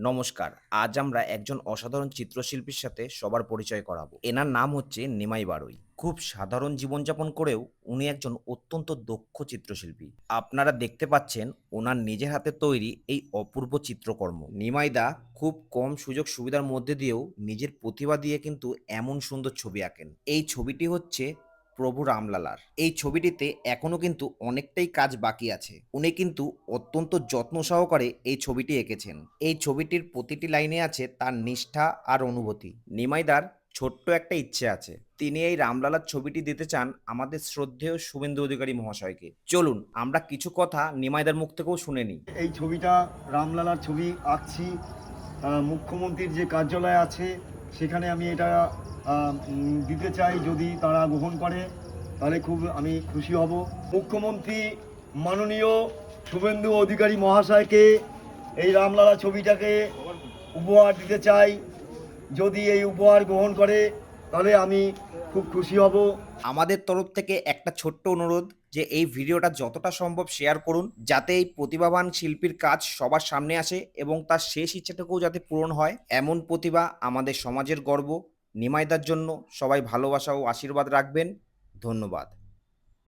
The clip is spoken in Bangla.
নমস্কার। আজ আমরা একজন অসাধারণ চিত্রশিল্পীর সাথে সবার পরিচয় করাবো। এনার নাম হচ্ছে নিমাই বারুই। খুব সাধারণ জীবনযাপন করেও উনি একজন অত্যন্ত দক্ষ চিত্রশিল্পী। আপনারা দেখতে পাচ্ছেন ওনার নিজের হাতে তৈরি এই অপূর্ব চিত্রকর্ম। নিমাইদা খুব কম সুযোগ সুবিধার মধ্যে দিয়েও নিজের প্রতিভা দিয়ে কিন্তু এমন সুন্দর ছবি আঁকেন। এই ছবিটি হচ্ছে প্রভু রামলালার। এই ছবিটিতে এখনো কিন্তু অনেকটাই কাজ বাকি আছে। উনি কিন্তু অত্যন্ত যত্ন সহকারে এই ছবিটি এঁকেছেন। এই ছবিটির প্রতিটি লাইনে আছে তার নিষ্ঠা আর অনুভূতি। নিমাইদার ছোট্ট একটা ইচ্ছে আছে। তিনি এই রামলালার ছবিটি দিতে চান আমাদের শ্রদ্ধেয় শুভেন্দু অধিকারী মহাশয়কে। চলুন আমরা কিছু কথা নিমাইদার মুখ থেকেও শুনে নিই। এই ছবিটা রামলালার ছবি আঁকছি। মুখ্যমন্ত্রীর যে কার্যালয় আছে সেখানে আমি এটা দিতে চাই। যদি তারা গ্রহণ করে তাহলে খুব আমি খুশি হব। মুখ্যমন্ত্রী মাননীয় শুভেন্দু অধিকারী মহাশয়কে এই রামলালা ছবিটাকে উপহার দিতে চাই। যদি এই উপহার গ্রহণ করে তাহলে আমি খুব খুশি হব। আমাদের তরফ থেকে একটা ছোট্ট অনুরোধ যে এই ভিডিওটা যতটা সম্ভব শেয়ার করুন, যাতে এই প্রতিভাবান শিল্পীর কাজ সবার সামনে আসে এবং তার শেষ ইচ্ছাটুকুও যাতে পূরণ হয়। এমন প্রতিভা আমাদের সমাজের গর্ব। নিমাইদার জন্য সবাই ভালোবাসা ও আশীর্বাদ রাখবেন। ধন্যবাদ।